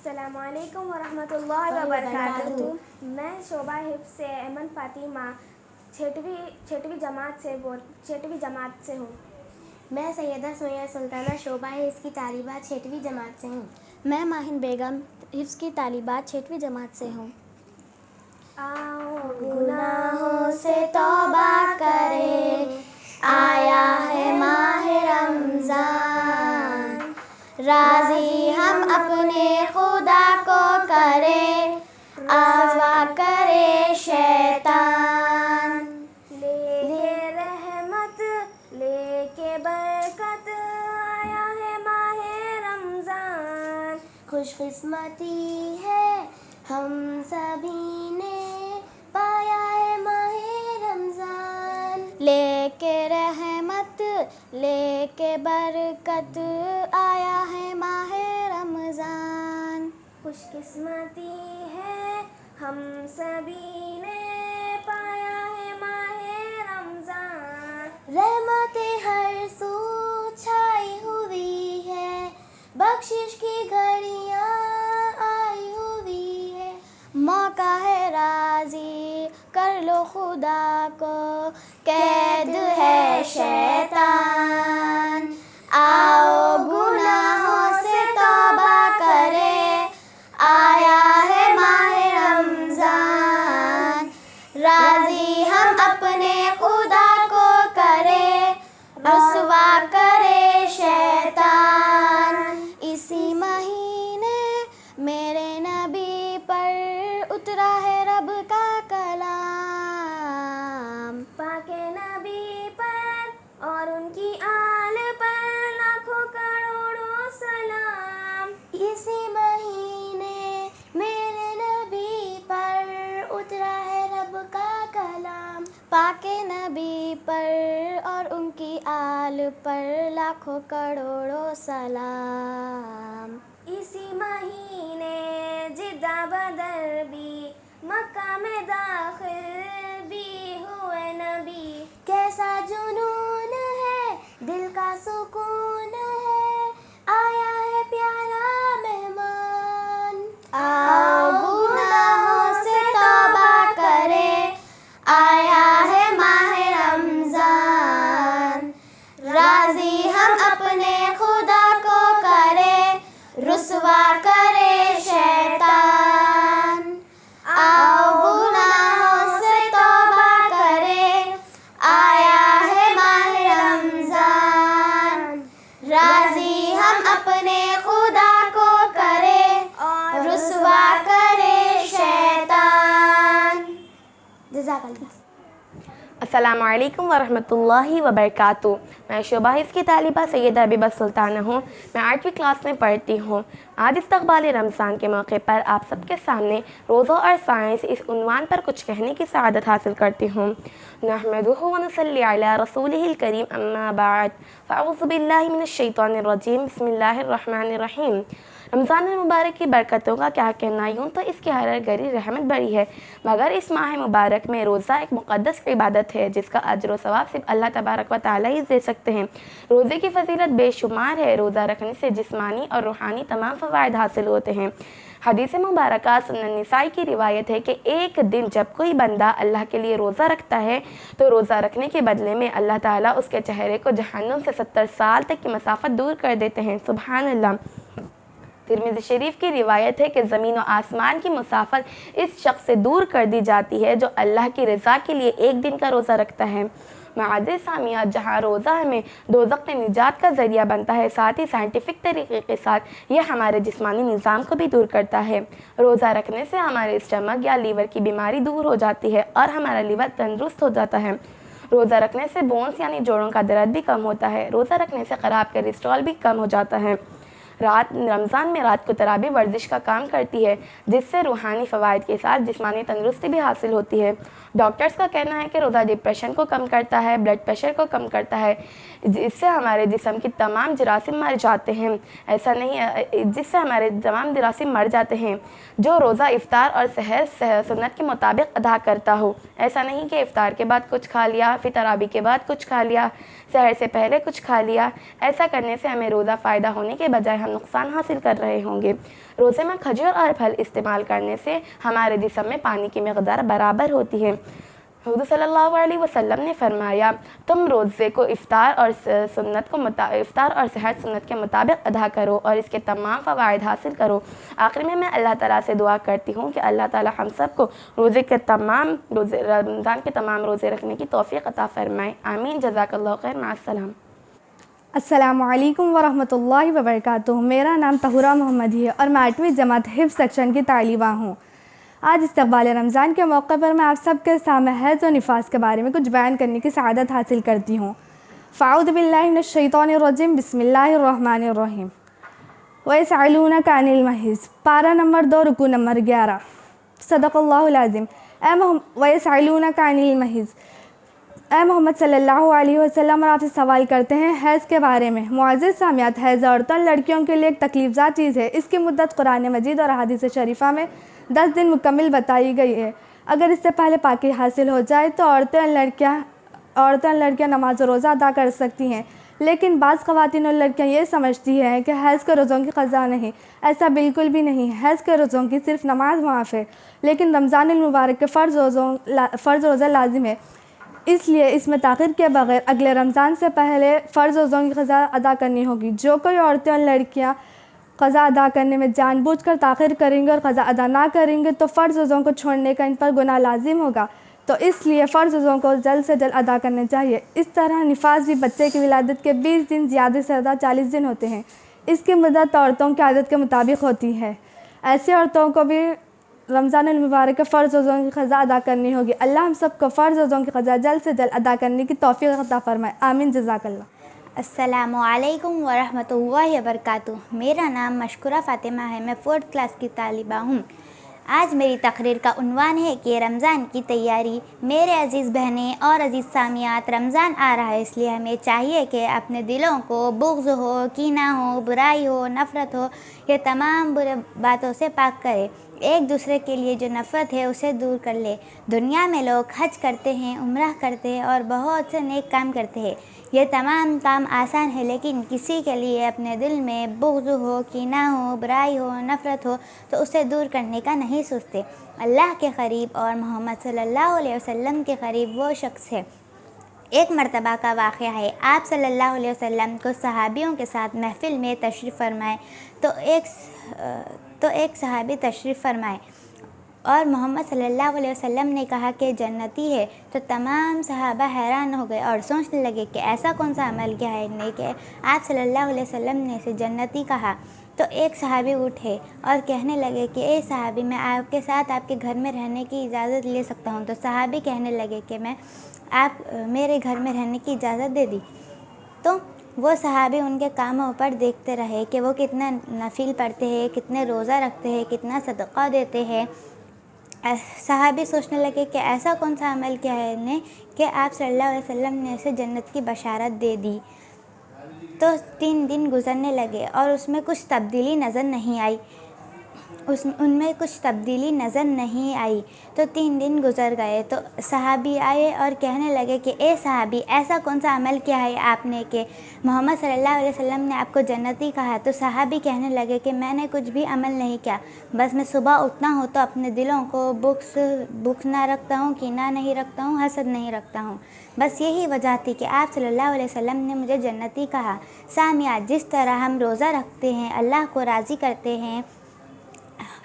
السلام علیکم ورحمۃ اللہ وبرکاتہ۔ میں شعبہ حفظ سے ایمن فاطمہ چھٹویں جماعت سے ہوں۔ میں سیدہ سمیہ سلطانہ شعبہ حفظ کی طالبات 6ویں جماعت سے ہوں۔ میں ماہن بیگم حفظ کی طالبات 6ویں جماعت سے ہوں۔ آؤ گناہوں سے توبہ کریں، آیا ہے ماہ رمضان، راضی ہم اپنے خدا کو کریں، آزما کرے شیطان۔ لے کے رحمت لے کے برکت، آیا ہے ماہ رمضان۔ خوش قسمتی ہے ہم سبھی نے پایا ہے ماہ رمضان، لے کے رحمت لے کے برکت، آیا ہے ماہ رمضان۔ خوش قسمتی ہے ہم سبھی نے پایا ہے ماہ رمضان۔ رحمتیں ہر سو چھائی ہوئی ہے، بخشش کی گھڑیاں آئی ہوئی ہے، موقع ہے راضی کر لو خدا کو، قید ہے شیطان۔ آؤ گناہوں سے توبہ کرے، آیا ہے ماہ رمضان، راضی ہم اپنے خدا کو کرے، رسوا کرے شیطان۔ اسی مہینے میرے نبی پر اترا ہے رب کا کلام، پاک نبی پر اور ان کی آل پر لاکھوں کروڑوں سلام۔ اسی مہینے میرے نبی پر اترا ہے رب کا کلام، پاک نبی پر اور ان کی آل پر لاکھوں کروڑوں سلام۔ اسی مہینے جدہ بدر بھی، مکہ میں داخل بھی ہوئے نبی۔ کیسا جنون ہے دل کا سکون ہے، آیا ہے پیارا مہمان۔ آؤ گناہوں سے توبہ کرے، آیا ہے ماہ رمضان، راضی ہم اپنے خدا کو کرے، رسوا کرے شیطان۔ آؤ گناہوں سے توبہ کرے، آیا ہے ماہ رمضان، راضی ہم اپنے خدا کو کرے، رسوا کرے شیطان۔ جزاک اللہ۔ السلام علیکم ورحمۃ اللہ وبرکاتہ۔ میں شعبہ حفظ کی طالبہ سیدہ حبیبہ سلطانہ ہوں۔ میں 8ویں کلاس میں پڑھتی ہوں۔ آج استقبال رمضان کے موقع پر آپ سب کے سامنے روزہ اور سائنس اس عنوان پر کچھ کہنے کی سعادت حاصل کرتی ہوں۔ نحمدہ ونصلی علی رسولہ الکریم، اما بعد، فاعوذ باللہ من الشیطان الرجیم، بسم اللہ الرحمن الرحیم۔ رمضان المبارک کی برکتوں کا کیا کہنا، یوں تو اس کی ہر گری رحمت بڑی ہے، مگر اس ماہ مبارک میں روزہ ایک مقدس عبادت ہے جس کا اجر و ثواب صرف اللہ تبارک و تعالیٰ ہی دے سکتے ہیں۔ روزے کی فضیلت بے شمار ہے۔ روزہ رکھنے سے جسمانی اور روحانی تمام فوائد حاصل ہوتے ہیں۔ حدیث مبارکہ سنن نسائی کی روایت ہے کہ ایک دن جب کوئی بندہ اللہ کے لیے روزہ رکھتا ہے تو روزہ رکھنے کے بدلے میں اللہ تعالیٰ اس کے چہرے کو جہنم سے 70 سال تک کی مسافت دور کر دیتے ہیں۔ سبحان اللہ۔ ترمذی شریف کی روایت ہے کہ زمین و آسمان کی مسافت اس شخص سے دور کر دی جاتی ہے جو اللہ کی رضا کے لیے ایک دن کا روزہ رکھتا ہے۔ معزز سامعین، جہاں روزہ ہمیں دوزخ سے نجات کا ذریعہ بنتا ہے، ساتھ ہی سائنٹیفک طریقے کے ساتھ یہ ہمارے جسمانی نظام کو بھی دور کرتا ہے۔ روزہ رکھنے سے ہمارے اسٹمک یا لیور کی بیماری دور ہو جاتی ہے اور ہمارا لیور تندرست ہو جاتا ہے۔ روزہ رکھنے سے بونس یعنی جوڑوں کا درد بھی کم ہوتا ہے۔ روزہ رکھنے سے خراب کولیسٹرول بھی کم ہو جاتا ہے۔ رمضان میں رات کو تراویح ورزش کا کام کرتی ہے جس سے روحانی فوائد کے ساتھ جسمانی تندرستی بھی حاصل ہوتی ہے۔ ڈاکٹرز کا کہنا ہے کہ روزہ ڈپریشن کو کم کرتا ہے، بلڈ پریشر کو کم کرتا ہے، اس سے ہمارے جسم کی تمام جراثیم مر جاتے ہیں۔ ایسا نہیں جس سے ہمارے تمام جراثیم مر جاتے ہیں جو روزہ افطار اور سحر سنت کے مطابق ادا کرتا ہو۔ ایسا نہیں کہ افطار کے بعد کچھ کھا لیا، پھر تراویح کے بعد کچھ کھا لیا، سحر سے پہلے کچھ کھا لیا، ایسا کرنے سے ہمیں روزہ فائدہ ہونے کے بجائے ہم نقصان حاصل کر رہے ہوں گے۔ روزے میں کھجور اور پھل استعمال کرنے سے ہمارے جسم میں پانی کی مقدار برابر ہوتی ہے۔ حضور صلی اللہ علیہ وسلم نے فرمایا، تم روزے کو افطار اور سحر سنت کے مطابق ادا کرو اور اس کے تمام فوائد حاصل کرو۔ آخر میں اللہ تعالیٰ سے دعا کرتی ہوں کہ اللہ تعالیٰ ہم سب کو رمضان کے تمام روزے رکھنے کی توفیق عطا فرمائے، آمین۔ جزاک اللہ خیر، مع السلام۔ السلام علیکم ورحمۃ اللہ وبرکاتہ۔ میرا نام طہورہ محمد ہے اور میں 8ویں جماعت حفظ سیکشن کی طالبہ ہوں۔ آج استقبال رمضان کے موقع پر میں آپ سب کے سامنے حیض و نفاس کے بارے میں کچھ بیان کرنے کی سعادت حاصل کرتی ہوں۔ فاعوذ باللہ من الشیطان الرجیم، بسم اللہ الرحمن الرحیم۔ وَيَسْأَلُونَكَ عَنِ الْمَحِيضِ، پارہ نمبر 2، رکوع نمبر 11۔ صدق اللہ العظیم۔ وَيَسْأَلُونَكَ عَنِ الْمَحِيضِ، اے محمد صلی اللہ علیہ وسلم، اور آپ سے سوال کرتے ہیں حیض کے بارے میں۔ معزز سامعات، حیض عورتوں لڑکیوں کے لیے ایک تکلیف زا چیز ہے۔ اس کی مدت قرآن مجید اور احادیث شریفہ میں 10 دن مکمل بتائی گئی ہے۔ اگر اس سے پہلے پاکی حاصل ہو جائے تو عورتیں اور لڑکیاں نماز و روزہ ادا کر سکتی ہیں، لیکن بعض خواتین اور لڑکیاں یہ سمجھتی ہیں کہ حیض کے روزوں کی قضا نہیں۔ ایسا بالکل بھی نہیں، حیض کے روزوں کی صرف نماز معاف ہے، لیکن رمضان المبارک کے فرض روزہ لازم ہے، اس لیے اس میں تاخیر کے بغیر اگلے رمضان سے پہلے فرض روزوں کی قضا ادا کرنی ہوگی۔ جو کوئی عورتیں اور لڑکیاں قضا ادا کرنے میں جان بوجھ کر تاخیر کریں گے اور قضا ادا نہ کریں گے تو فرض روزوں کو چھوڑنے کا ان پر گناہ لازم ہوگا، تو اس لیے فرض روزوں کو جلد سے جلد ادا کرنے چاہیے۔ اس طرح نفاس بھی بچے کی ولادت کے 20 دن، زیادہ سے زیادہ 40 دن ہوتے ہیں۔ اس کی مدت عورتوں کی عادت کے مطابق ہوتی ہے۔ ایسی عورتوں کو بھی رمضان المبارک کے فرض روزوں کی قضا ادا کرنی ہوگی۔ اللہ ہم سب کو فرض روزوں کی قضا جلد سے جلد ادا کرنے کی توفیق عطا فرمائے، آمین۔ جزاک اللہ۔ السلام علیکم ورحمۃ اللہ وبرکاتہ۔ میرا نام مشکورہ فاطمہ ہے، میں 4th کلاس کی طالبہ ہوں۔ آج میری تقریر کا عنوان ہے کہ رمضان کی تیاری۔ میرے عزیز بہنیں اور عزیز سامعات، رمضان آ رہا ہے، اس لیے ہمیں چاہیے کہ اپنے دلوں کو بغض ہو، کینہ ہو، برائی ہو، نفرت ہو، یہ تمام برے باتوں سے پاک کرے۔ ایک دوسرے کے لیے جو نفرت ہے اسے دور کر لے۔ دنیا میں لوگ حج کرتے ہیں، عمرہ کرتے ہیں اور بہت سے نیک کام کرتے ہیں۔ یہ تمام کام آسان ہے، لیکن کسی کے لیے اپنے دل میں بغض ہو، کینہ ہو، برائی ہو، نفرت ہو تو اسے دور کرنے کا نہیں سوچتے۔ اللہ کے قریب اور محمد صلی اللہ علیہ وسلم کے قریب وہ شخص ہے۔ ایک مرتبہ کا واقعہ ہے، آپ صلی اللہ علیہ وسلم کو صحابیوں کے ساتھ محفل میں تشریف فرمائے تو ایک صحابی تشریف فرمائے اور محمد صلی اللہ علیہ وسلم نے کہا کہ جنتی ہے، تو تمام صحابہ حیران ہو گئے اور سوچنے لگے کہ ایسا کون سا عمل کیا ہے نے کہ آپ صلی اللہ علیہ وسلم نے اسے جنتی کہا۔ تو ایک صحابی اٹھے اور کہنے لگے کہ اے صحابی، میں آپ کے ساتھ آپ کے گھر میں رہنے کی اجازت لے سکتا ہوں؟ تو صحابی کہنے لگے کہ آپ میرے گھر میں رہنے کی اجازت دے دی۔ تو وہ صحابی ان کے کاموں پر دیکھتے رہے کہ وہ کتنا نفل پڑھتے ہیں، کتنے روزہ رکھتے ہیں، کتنا صدقہ دیتے ہیں۔ صحابی سوچنے لگے کہ ایسا کون سا عمل کیا ہے نے کہ آپ صلی اللہ علیہ وسلم نے اسے جنت کی بشارت دے دی۔ تو 3 دن گزرنے لگے اور اس میں کچھ تبدیلی نظر نہیں آئی، تو 3 دن گزر گئے تو صحابی آئے اور کہنے لگے کہ اے صحابی، ایسا کون سا عمل کیا ہے آپ نے کہ محمد صلی اللہ علیہ وسلم نے آپ کو جنتی کہا؟ تو صحابی کہنے لگے کہ میں نے کچھ بھی عمل نہیں کیا، بس میں صبح اٹھتا ہوں تو اپنے دلوں کو بغض نہ رکھتا ہوں، کینہ نہیں رکھتا ہوں، حسد نہیں رکھتا ہوں، بس یہی وجہ تھی کہ آپ صلی اللہ علیہ وسلم نے مجھے جنتی کہا۔ سامعات، جس طرح ہم روزہ رکھتے ہیں، اللہ کو راضی کرتے ہیں،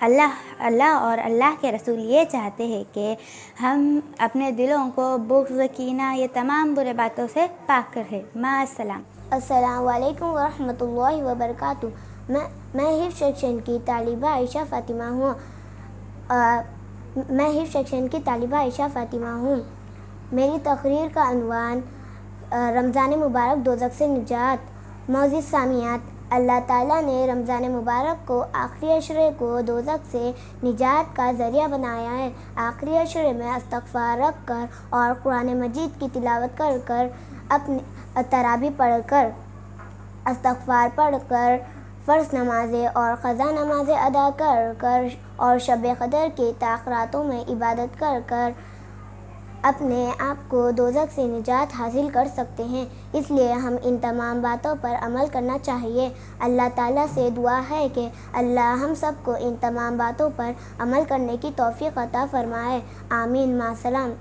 اللہ اور اللہ کے رسول یہ چاہتے ہیں کہ ہم اپنے دلوں کو بغض، کینہ، یہ تمام برے باتوں سے پاک کریں۔ مع السلام۔ السلام علیکم ورحمۃ اللہ وبرکاتہ۔ میں حفظ سیکشن کی طالبہ عائشہ فاطمہ ہوں۔ میری تقریر کا عنوان رمضان مبارک دوزخ سے نجات۔ معزز سامعات، اللہ تعالیٰ نے رمضان مبارک کو آخری عشرے کو دوزخ سے نجات کا ذریعہ بنایا ہے۔ آخری عشرے میں استغفار رکھ کر اور قرآن مجید کی تلاوت کر کر، اپنی تراویح پڑھ کر، استغفار پڑھ کر، فرض نمازیں اور قضا نمازیں ادا کر کر اور شب قدر کے تاخراتوں میں عبادت کر کر اپنے آپ کو دوزخ سے نجات حاصل کر سکتے ہیں، اس لیے ہم ان تمام باتوں پر عمل کرنا چاہیے۔ اللہ تعالیٰ سے دعا ہے کہ اللہ ہم سب کو ان تمام باتوں پر عمل کرنے کی توفیق عطا فرمائے، آمین۔ مع السلام۔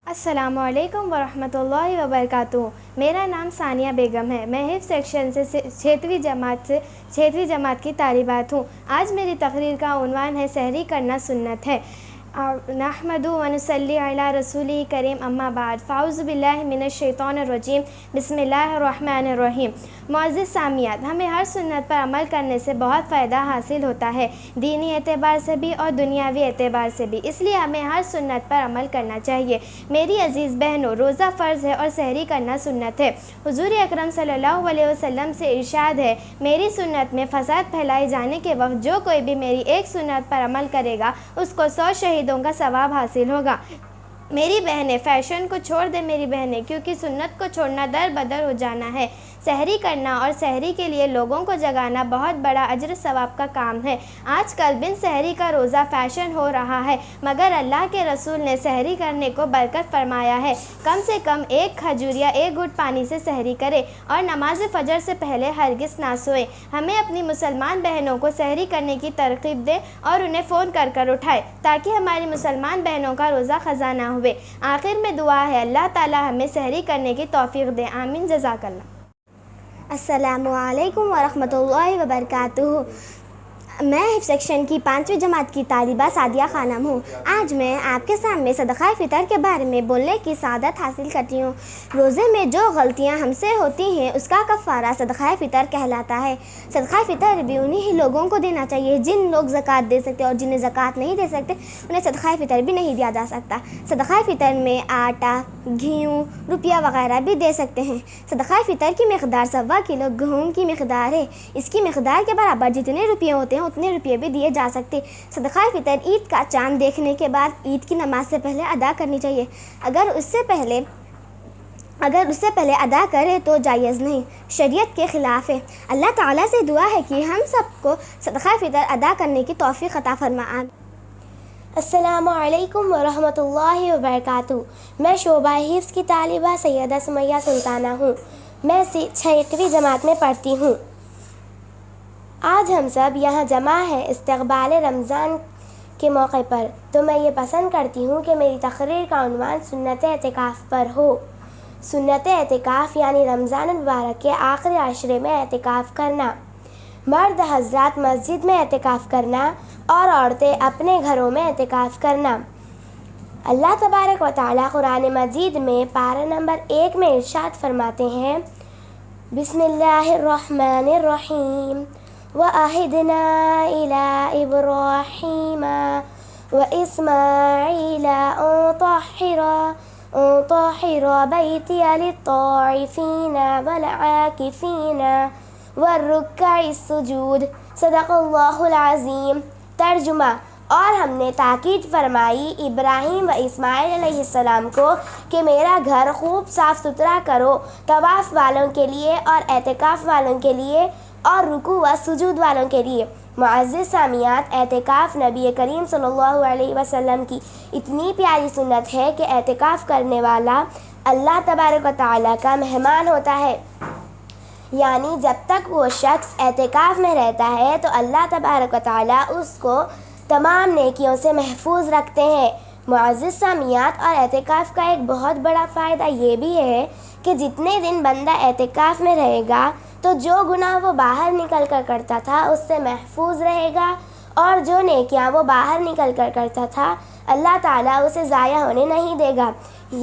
السلام علیکم ورحمۃ اللہ وبرکاتہ۔ میرا نام ثانیہ بیگم ہے۔ میں حفظ سیکشن سے 6ویں جماعت کی طالبات ہوں۔ آج میری تقریر کا عنوان ہے سحری کرنا سنت ہے۔ نحمدہ ونصلی علی رسولہ کریم، اما بعد، فاعوذ باللہ من الشیطان الرجیم، بسم اللہ الرحمن الرحیم۔ معزز سامعات، ہمیں ہر سنت پر عمل کرنے سے بہت فائدہ حاصل ہوتا ہے، دینی اعتبار سے بھی اور دنیاوی اعتبار سے بھی، اس لیے ہمیں ہر سنت پر عمل کرنا چاہیے۔ میری عزیز بہنوں، روزہ فرض ہے اور سحری کرنا سنت ہے۔ حضور اکرم صلی اللہ علیہ وسلم سے ارشاد ہے، میری سنت میں فساد پھیلائے جانے کے وقت جو کوئی بھی میری ایک سنت پر عمل کرے گا اس کو 100 شہیدوں کا ثواب حاصل ہوگا۔ میری بہنیں، فیشن کو چھوڑ دیں میری بہنیں، کیونکہ سنت کو چھوڑنا در بدر ہو جانا ہے۔ سحری کرنا اور سحری کے لیے لوگوں کو جگانا بہت بڑا اجر ثواب کا کام ہے۔ آج کل بن سحری کا روزہ فیشن ہو رہا ہے، مگر اللہ کے رسول نے سحری کرنے کو برکت فرمایا ہے۔ کم سے کم 1 کھجور یا 1 گھٹ پانی سے سحری کرے اور نماز فجر سے پہلے ہرگز نہ سوئے۔ ہمیں اپنی مسلمان بہنوں کو سحری کرنے کی ترغیب دیں اور انہیں فون کر کر اٹھائے تاکہ ہماری مسلمان بہنوں کا روزہ خزا نہ ہوئے۔ آخر میں دعا ہے اللہ تعالی ہمیں سحری کرنے کی توفیق دے، آمین۔ جزاک اللہ۔ السلام علیکم ورحمۃ اللہ وبرکاتہ۔ میں حفظ سیکشن کی 5ویں جماعت کی طالبہ سعدیہ خانم ہوں۔ آج میں آپ کے سامنے صدقہ فطر کے بارے میں بولنے کی سعادت حاصل کرتی ہوں۔ روزے میں جو غلطیاں ہم سے ہوتی ہیں اس کا کفارہ صدقہ فطر کہلاتا ہے۔ صدقہ فطر بھی انہی ہی لوگوں کو دینا چاہیے جن لوگ زکوٰۃ دے سکتے، اور جنہیں زکوٰۃ نہیں دے سکتے انہیں صدقہ فطر بھی نہیں دیا جا سکتا۔ صدقہ فطر میں آٹا، گھیوں، روپیہ وغیرہ بھی دے سکتے ہیں۔ صدقہ فطر کی مقدار 1.25 کلو گہم کی مقدار ہے۔ اس کی مقدار کے برابر جتنے روپیے ہوتے ہیں اتنے روپیے بھی دیے جا سکتے۔ صدقہ فطر عید کا چاند دیکھنے کے بعد عید کی نماز سے پہلے ادا کرنی چاہیے۔ اگر اس سے پہلے ادا کرے تو جائز نہیں، شریعت کے خلاف ہے۔ اللہ تعالیٰ سے دعا ہے کہ ہم سب کو صدقہ فطر ادا کرنے کی توفیق عطا فرمائے۔ السلام علیکم ورحمۃ اللہ وبرکاتہ۔ میں شعبہ حفظ کی طالبہ سیدہ سمیہ سلطانہ ہوں۔ میں 6ویں جماعت میں پڑھتی ہوں۔ آج ہم سب یہاں جمع ہیں استقبال رمضان کے موقع پر، تو میں یہ پسند کرتی ہوں کہ میری تقریر کا عنوان سنت اعتکاف پر ہو۔ سنت اعتکاف یعنی رمضان المبارک کے آخری عشرے میں اعتکاف کرنا۔ مرد حضرات مسجد میں اعتکاف کرنا اور عورتیں اپنے گھروں میں اعتکاف کرنا۔ اللہ تبارک و تعالیٰ قرآن مجید میں پارہ نمبر 1 میں ارشاد فرماتے ہیں، بسم اللہ الرحمن الرحیم، وَأَعِدْنَا إِلَىٰ إِبْرَاهِيمَ وَإِسْمَاعِيلَ أَن طَهِّرَ بَيْتِيَ لِلطَّائِفِينَ وَالْعَاكِفِينَ وَالرُّكَّعِ السُّجُودِ۔ صدق اللہ العظیم۔ ترجمہ: اور ہم نے تاکید فرمائی ابراہیم و اسماعیل علیہ السلام کو کہ میرا گھر خوب صاف ستھرا کرو، طواف والوں کے لیے اور اعتکاف والوں کے لیے اور رکوع و سجود والوں کے لیے۔ معزز سامعات، اعتکاف نبی کریم صلی اللہ علیہ وسلم کی اتنی پیاری سنت ہے کہ اعتکاف کرنے والا اللہ تبارک و تعالیٰ کا مہمان ہوتا ہے، یعنی جب تک وہ شخص اعتکاف میں رہتا ہے تو اللہ تبارک و تعالیٰ اس کو تمام نیکیوں سے محفوظ رکھتے ہیں۔ معزز سامعات، اور اعتکاف کا ایک بہت بڑا فائدہ یہ بھی ہے کہ جتنے دن بندہ اعتکاف میں رہے گا تو جو گناہ وہ باہر نکل کر کرتا تھا اس سے محفوظ رہے گا، اور جو نیکیاں وہ باہر نکل کر کرتا تھا اللہ تعالیٰ اسے ضائع ہونے نہیں دے گا،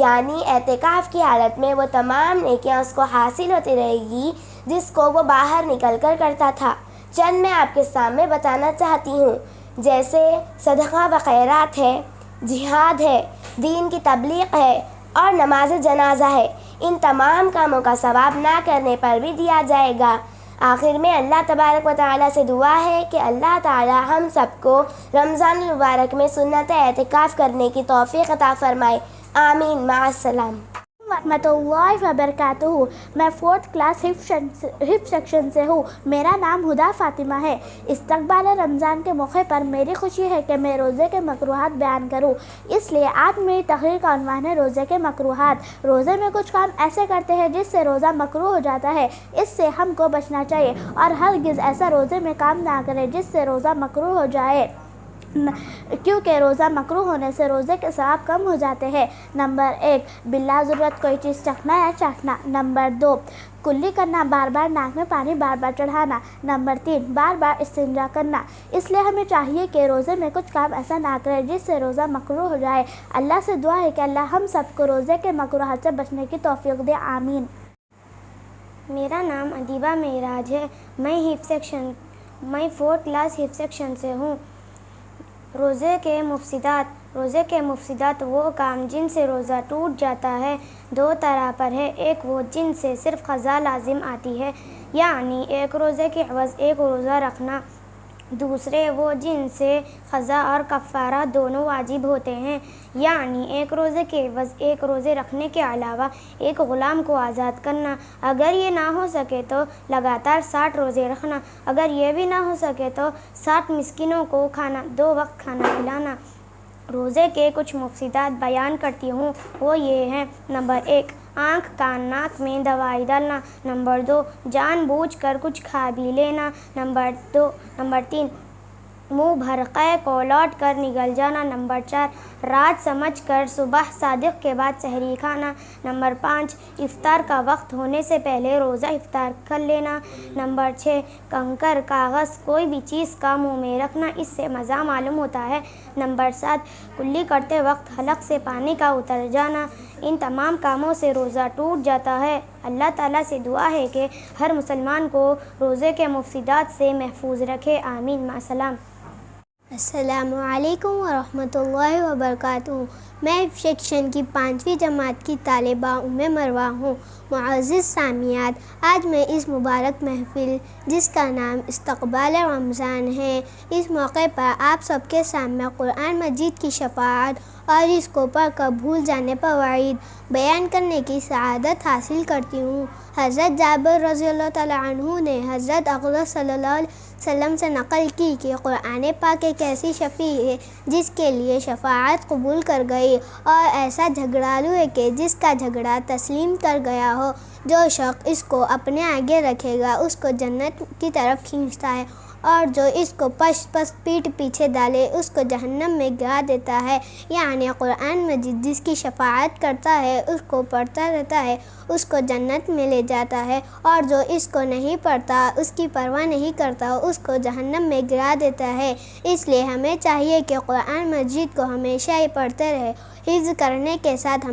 یعنی اعتکاف کی حالت میں وہ تمام نیکیاں اس کو حاصل ہوتی رہے گی جس کو وہ باہر نکل کر کرتا تھا۔ چند میں آپ کے سامنے بتانا چاہتی ہوں، جیسے صدقہ و خیرات ہے، جہاد ہے، دین کی تبلیغ ہے اور نماز جنازہ ہے۔ ان تمام کاموں کا ثواب نہ کرنے پر بھی دیا جائے گا۔ آخر میں اللہ تبارک و تعالیٰ سے دعا ہے کہ اللہ تعالیٰ ہم سب کو رمضان المبارک میں سنت اعتکاف کرنے کی توفیق عطا فرمائے، آمین۔ مع السلام۔ ورحمۃ اللہ وبرکاتہ. میں 4th کلاس حفظ سیکشن سے ہوں. میرا نام ہدا فاطمہ ہے. استقبال رمضان کے موقع پر میری خوشی ہے کہ میں روزے کے مکروہات بیان کروں. اس لیے آج میری تقریر کا عنوان ہے روزے کے مکروہات. روزے میں کچھ کام ایسے کرتے ہیں جس سے روزہ مکروہ ہو جاتا ہے. اس سے ہم کو بچنا چاہیے اور ہرگز ایسا روزے میں کام نہ کرے جس سے روزہ مکروہ ہو جائے، کیونکہ روزہ مکروہ ہونے سے روزے کے ثواب کم ہو جاتے ہیں. نمبر 1 بلا ضرورت کوئی چیز چکھنا یا چاٹنا. نمبر 2 کلی کرنا، بار بار ناک میں پانی بار بار چڑھانا. نمبر 3 بار بار استنجا کرنا. اس لیے ہمیں چاہیے کہ روزے میں کچھ کام ایسا نہ کرے جس سے روزہ مکروہ ہو جائے. اللہ سے دعا ہے کہ اللہ ہم سب کو روزے کے مکروہات سے بچنے کی توفیق دے. آمین. میرا نام ادیبہ معراج ہے. میں 4th کلاس حفظ سیکشن سے ہوں. روزے کے مفسدات وہ کام جن سے روزہ ٹوٹ جاتا ہے 2 طرح پر ہے. ایک وہ جن سے صرف قضا لازم آتی ہے، یعنی ایک روزے کے عوض ایک روزہ رکھنا. دوسرے وہ جن سے قضا اور کفارہ دونوں واجب ہوتے ہیں، یعنی ایک روزے کے عوض ایک روزے رکھنے کے علاوہ ایک غلام کو آزاد کرنا. اگر یہ نہ ہو سکے تو لگاتار 60 روزے رکھنا. اگر یہ بھی نہ ہو سکے تو 60 مسکینوں کو 2 وقت کھانا کھلانا. روزے کے کچھ مفسدات بیان کرتی ہوں. وہ یہ ہیں: نمبر 1 آنکھ کان ناک میں دوائی ڈالنا. نمبر 2 جان بوجھ کر کچھ کھا بھی لینا. نمبر 3 منہ بھر قے کو لوٹ کر نگل جانا. نمبر 4 رات سمجھ کر صبح صادق کے بعد سحری کھانا. نمبر 5 افطار کا وقت ہونے سے پہلے روزہ افطار کر لینا. نمبر 6 کنکر کاغذ کوئی بھی چیز کا منہ میں رکھنا، اس سے مزہ معلوم ہوتا ہے. نمبر 7 کلی کرتے وقت حلق سے پانی کا اتر جانا. ان تمام کاموں سے روزہ ٹوٹ جاتا ہے. اللہ تعالیٰ سے دعا ہے کہ ہر مسلمان کو روزے کے مفسدات سے محفوظ رکھے. آمین. مع السلام. السلام علیکم ورحمۃ اللہ وبرکاتہ. میں سیکشن کی 5ویں جماعت کی طالبہ مروہ ہوں. معزز سامعات، آج میں اس مبارک محفل جس کا نام استقبال رمضان ہے، اس موقع پر آپ سب کے سامنے قرآن مجید کی شفاعت اور اس کو پڑھ کر بھول جانے پر وعید بیان کرنے کی سعادت حاصل کرتی ہوں. حضرت جابر رضی اللہ تعالیٰ عنہ نے حضرت اقدس صلی اللہ علیہ وسلم سے نقل کی کہ قرآن پاک ایک ایسی شفیع ہے جس کے لیے شفاعت قبول کر گئی، اور ایسا جھگڑالو ہے کہ جس کا جھگڑا تسلیم کر گیا ہو. جو شخص اس کو اپنے آگے رکھے گا اس کو جنت کی طرف کھینچتا ہے، اور جو اس کو پس پیٹھ پیچھے ڈالے اس کو جہنم میں گرا دیتا ہے. یعنی قرآن مجید جس کی شفاعت کرتا ہے، اس کو پڑھتا رہتا ہے، اس کو جنت میں لے جاتا ہے، اور جو اس کو نہیں پڑھتا، اس کی پرواہ نہیں کرتا، اس کو جہنم میں گرا دیتا ہے. اس لیے ہمیں چاہیے کہ قرآن مجید کو ہمیشہ پڑھتے رہے، حفظ کرنے کے ساتھ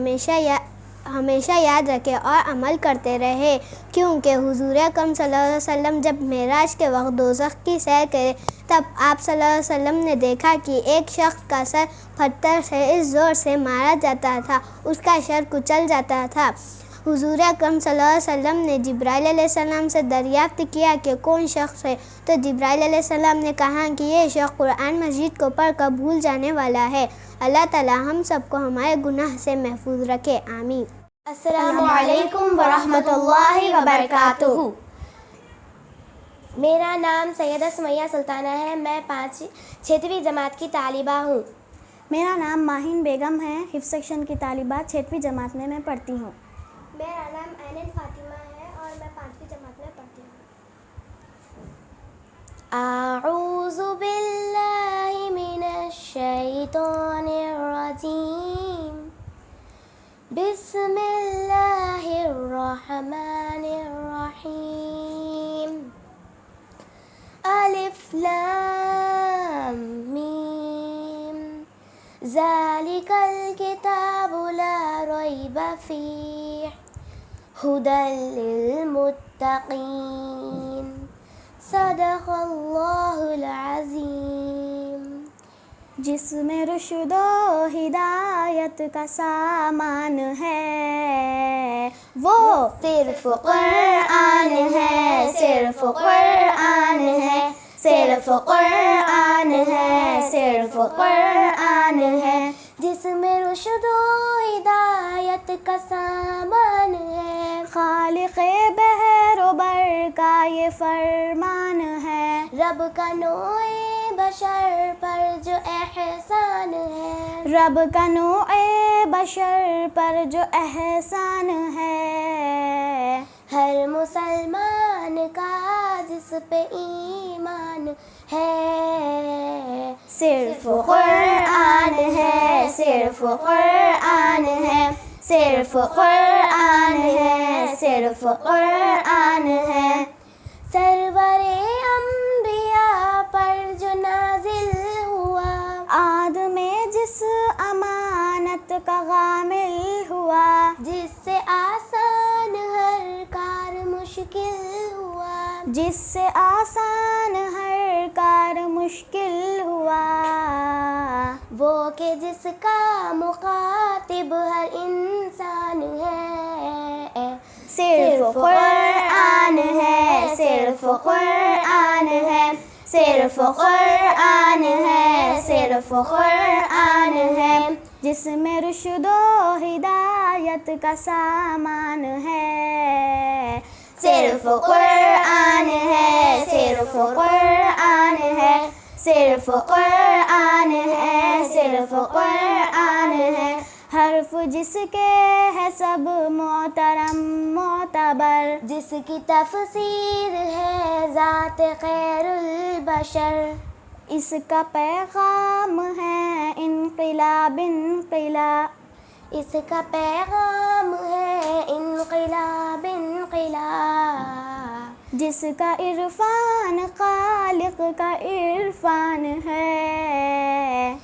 ہمیشہ یاد رکھے اور عمل کرتے رہے. کیونکہ حضور اکرم صلی اللہ علیہ وسلم جب معراج کے وقت دوزخ کی سیر کرے تب آپ صلی اللہ علیہ وسلم نے دیکھا کہ ایک شخص کا سر پتھر سے اس زور سے مارا جاتا تھا، اس کا سر کچل جاتا تھا. حضور اکرم صلی اللہ علیہ وسلم نے جبرائیل علیہ السلام سے دریافت کیا کہ کون شخص ہے، تو جبرائیل علیہ السلام نے کہا کہ یہ شخص قرآن مجید کو پڑھ کر بھول جانے والا ہے. اللہ تعالی ہم سب کو ہمارے گناہ سے محفوظ رکھے. آمین. السلام علیکم ورحمۃ اللہ وبرکاتہ. میرا نام سیدہ سمیہ سلطانہ ہے. میں 6ویں جماعت کی طالبہ ہوں. میرا نام ماہین بیگم ہے. حفظ سیکشن کی طالبہ 6ویں جماعت میں پڑھتی ہوں. میرا نام عین فاطمہ ہے اور میں 5ویں جماعت میں پڑھتی ہوں. اعوذ باللہ من الشیطان الرجیم. بسم اللہ الرحمن الرحیم. الف لام میم. ذالک الکتاب لا ریب فیہ ھدی للمتقین. صدق اللہ العظیم. جس میں رشد و ہدایت کا سامان ہے وہ صرف قرآن ہے، صرف قرآن ہے، صرف قرآن ہے، صرف قرآن ہے. جس میں رشد و ہدایت ذات کا سامان ہے، خالق بحر و بر کا یہ فرمان ہے، رب کا نوع بشر پر جو احسان ہے، رب کا نوع بشر پر جو احسان ہے، ہر مسلمان کا جس پہ ایمان ہے، صرف قرآن ہے، صرف قرآن ہے، صرف قرآن ہے، صرف قرآن ہے، سرور انبیاء پر جو نازل ہوا، عاد میں جس امانت کا غامل ہوا، جس سے آسان ہر کار مشکل ہوا، جس سے آسان ہر کار مشکل ہوا، وہ کہ جس کا مخاطب ہر انسان ہے، صرف قرآن ہے، صرف قرآن ہے، صرف قرآن ہے، صرف قرآن ہے، جس میں رشد و ہدایت کا سامان ہے، صرف قرآن ہے، صرف قرآن ہے، صرف قرآن ہے، صرف قرآن ہے، حرف جس کے ہے سب محترم معتبر، جس کی تفسیر ہے ذات خیر البشر، اس کا پیغام ہے انقلاب انقلاب، اس کا پیغام ہے انقلاب انقلاب، جس کا عرفان خالق کا عرفان ہے،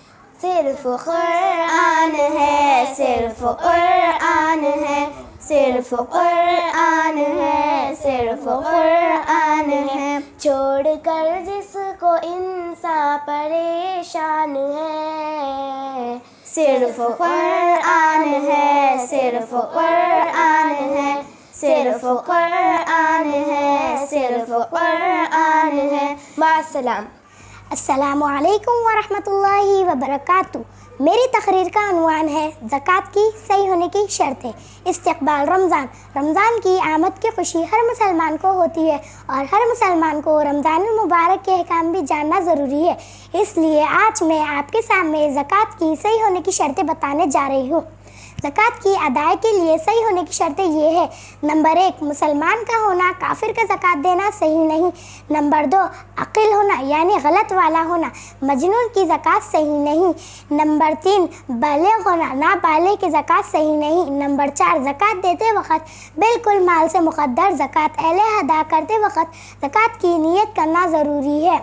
صرف قرآن ہے، صرف قرآن ہے، صرف قرآن ہے، صرف قرآن ہے، چھوڑ کر جس کو انسان پریشان ہے، صرف قرآن ہے، صرف قرآن ہے، صرف قرآن ہے، صرف قرآن ہے۔ مع السلام علیکم ورحمۃ اللہ وبرکاتہ۔ میری تقریر کا عنوان ہے زکوٰۃ کی صحیح ہونے کی شرطیں۔ استقبال رمضان۔ رمضان کی آمد کی خوشی ہر مسلمان کو ہوتی ہے اور ہر مسلمان کو رمضان المبارک کے احکام بھی جاننا ضروری ہے، اس لیے آج میں آپ کے سامنے زکوٰۃ کی صحیح ہونے کی شرطیں بتانے جا رہی ہوں۔ زکوٰۃ کی ادائیگی کے لیے صحیح ہونے کی شرطیں یہ ہے: نمبر 1، مسلمان کا ہونا، کافر کا زکوٰۃ دینا صحیح نہیں۔ نمبر 2، عاقل ہونا یعنی غلط والا ہونا، مجنون کی زکوٰۃ صحیح نہیں۔ نمبر 3، بالغ ہونا، نابالغ کی زکوٰۃ صحیح نہیں۔ نمبر 4، زکوٰۃ دیتے وقت بالکل مال سے مقدر زکوٰۃ علیہ ادا کرتے وقت زکوٰۃ کی نیت کرنا ضروری ہے،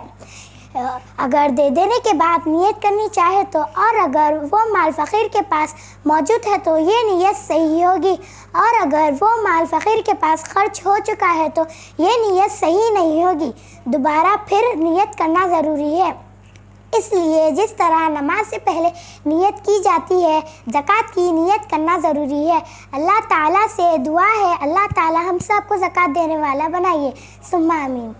اگر دے دینے کے بعد نیت کرنی چاہے تو، اور اگر وہ مال فقیر کے پاس موجود ہے تو یہ نیت صحیح ہوگی، اور اگر وہ مال فقیر کے پاس خرچ ہو چکا ہے تو یہ نیت صحیح نہیں ہوگی، دوبارہ پھر نیت کرنا ضروری ہے۔ اس لیے جس طرح نماز سے پہلے نیت کی جاتی ہے، زکوٰۃ کی نیت کرنا ضروری ہے۔ اللہ تعالیٰ سے دعا ہے اللہ تعالیٰ ہم سب کو زکوٰۃ دینے والا بنائیے، ثم آمین۔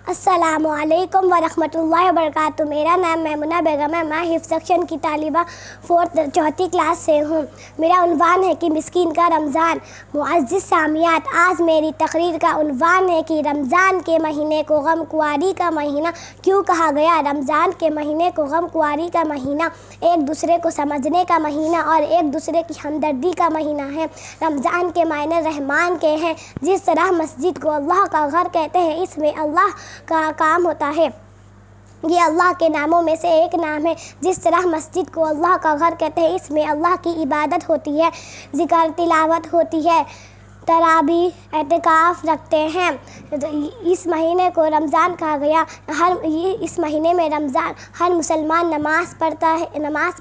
السلام علیکم ورحمۃ اللہ وبرکاتہ۔ میرا نام میمونہ بیگم ہے، میں حفظ سیکشن کی طالبہ چوتھی کلاس سے ہوں۔ میرا عنوان ہے کہ مسکین کا رمضان۔ معزز سامعات، آج میری تقریر کا عنوان ہے کہ رمضان کے مہینے کو غم خواری کا مہینہ کیوں کہا گیا۔ رمضان کے مہینے کو غم خواری کا مہینہ، ایک دوسرے کو سمجھنے کا مہینہ اور ایک دوسرے کی ہمدردی کا مہینہ ہے۔ رمضان کے معنی رحمان کے ہیں، جس طرح مسجد کو اللہ کا گھر کہتے ہیں، اس میں اللہ کا کام ہوتا ہے، یہ اللہ کے ناموں میں سے ایک نام ہے۔ جس طرح مسجد کو اللہ کا گھر کہتے ہیں، اس میں اللہ کی عبادت ہوتی ہے، ذکر تلاوت ہوتی ہے، تراویح اعتکاف رکھتے ہیں۔ اس مہینے کو رمضان کہا گیا۔ اس مہینے میں رمضان ہر مسلمان نماز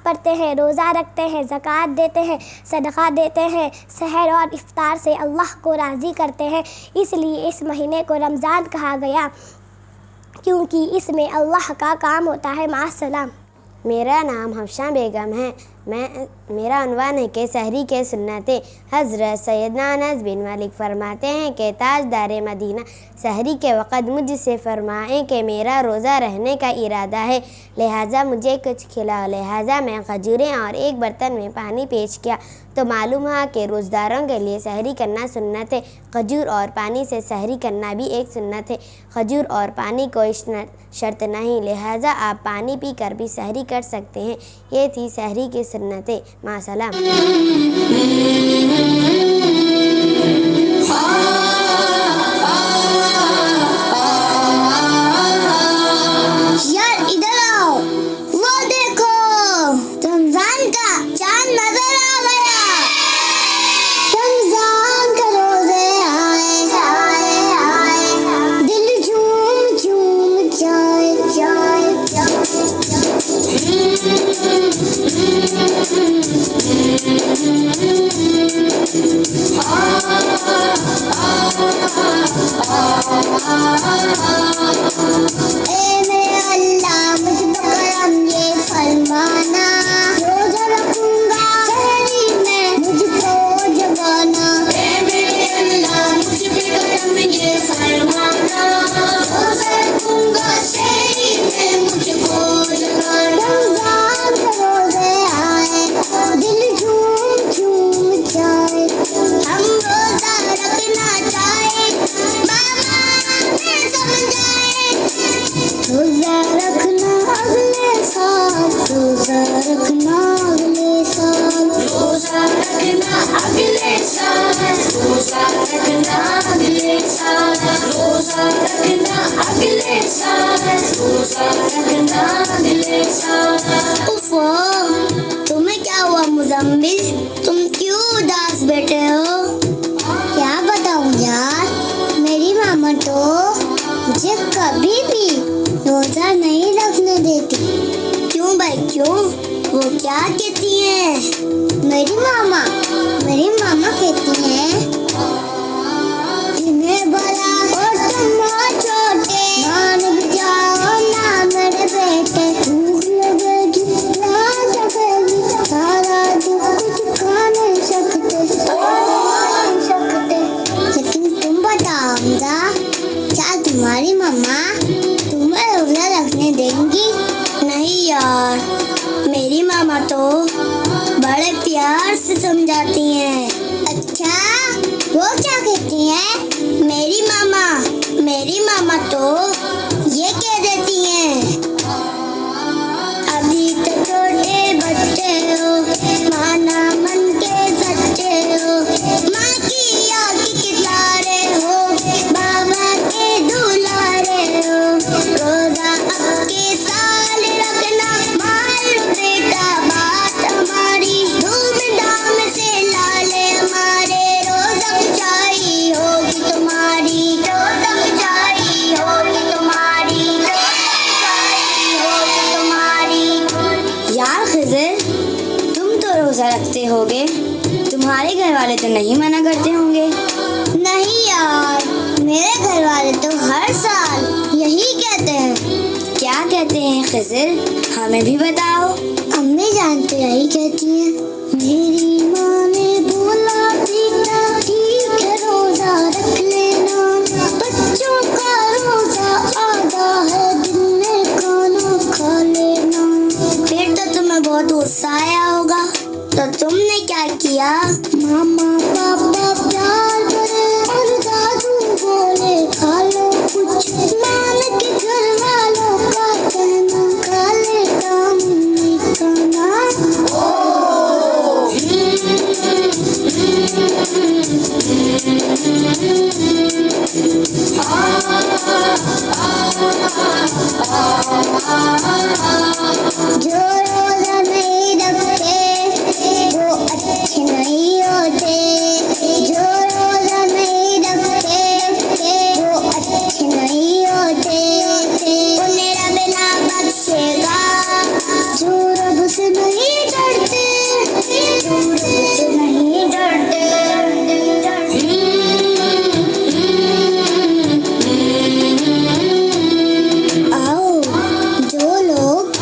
پڑھتے ہیں، روزہ رکھتے ہیں، زکوٰۃ دیتے ہیں، صدقہ دیتے ہیں، سحر اور افطار سے اللہ کو راضی کرتے ہیں۔ اس لیے اس مہینے کو رمضان کہا گیا، کیونکہ اس میں اللہ کا کام ہوتا ہے۔ مع السلام۔ میرا نام حفصہ بیگم ہے، میرا عنوان ہے کہ سحری کے سنتیں۔ حضرت سیدنا انس بن مالک فرماتے ہیں کہ تاجدار مدینہ سحری کے وقت مجھ سے فرمائیں کہ میرا روزہ رہنے کا ارادہ ہے، لہٰذا مجھے کچھ کھلاؤ۔ لہٰذا میں کھجوریں اور ایک برتن میں پانی پیش کیا تو معلوم ہوا کہ روزداروں کے لیے سحری کرنا سنت ہے۔ کھجور اور پانی سے سحری کرنا بھی ایک سنت ہے۔ کھجور اور پانی کوئی شرط نہیں، لہٰذا آپ پانی پی کر بھی سحری کر سکتے ہیں۔ یہ تھی سحری کی سنتیں۔ مع السلام۔ یار ادھر آؤ، وہ دیکھو رمضان کا چاند نظر آ گیا۔ رمضان کا روزے آئے، دل جھوم جھوم جائے جائے تمہیں کیا ہوا مزمل؟ تم کیوں اداس بیٹھے ہو؟ کیا بتاؤں یار، میری ماما تو مجھے کبھی بھی روزہ نہیں رکھنے دیتی۔ کیوں بھائی کیوں؟ وہ کیا کہتی ہیں؟ میری ماما کہتی ہیں جنہیں بڑا اور تم ہو چھوٹے، مان بھی جاؤ نا میرے بیٹے، بھوک لگے گی پیاس لگے گی، سارا دن کچھ کھا نہیں سکتے۔ لیکن تم بتاؤ حمزہ، کیا تمہاری ماما تمہیں روزہ رکھنے دیں گی؟ نہیں یار، میری ماما تو بڑے پیار سے سمجھاتی ہیں۔ اچھا، وہ کیا کہتی ہیں؟ میری ماما تو یہ کہہ دیتی ہیں، ابھی تو چھوٹے بچے ہو، مانا من کے سچے ہو، ماں کی آنکھ کے تارے ہو، بابا کے دلارے ہو، روزہ اب کے سال رکھنا مان بیٹا بات ہماری، دھوم دھام سے لالے ہمارے، روزہ کھچائی ہوگی تمہاری، روزہ کھچائی ہوگی تمہاری، ہوگی تمہاری۔ یار خضر، تم تو روزہ رکھتے ہوگے، تمہارے گھر والے تو نہیں منع کرتے ہوں گے؟ نہیں یار، میرے گھر والے تو ہر سال یہی کہتے ہیں۔ کیا کہتے ہیں خضر؟ ہمیں بھی بتاؤ۔ امی جان تو یہی کہتی ہیں، میری ماں نے بولا بیٹا ٹھیک ہے روزہ رکھ لینا، بچوں کا روزہ آدھا ہے، دن میں کھانا کھا لینا۔ پھر تو تمہیں بہت غصہ آیا ہوگا، تو تم نے کیا کیا؟ ماما پاپا پیار کرے اور دادو بولے کھا لو کچھ، مان کے گھر والوں کا کہنا کھا لیتا نہیں کھانا۔ جو روزہ نہیں رکھتے وہ اچھے نہیں ہوتے، جو روزہ نہیں رکھتے وہ اچھے نہیں ہوتے، انہیں رب نہ بخشے گا، جو رب سے نہیں ڈرتے، جو رب سے نہیں ڈرتے۔ آؤ، جو لوگ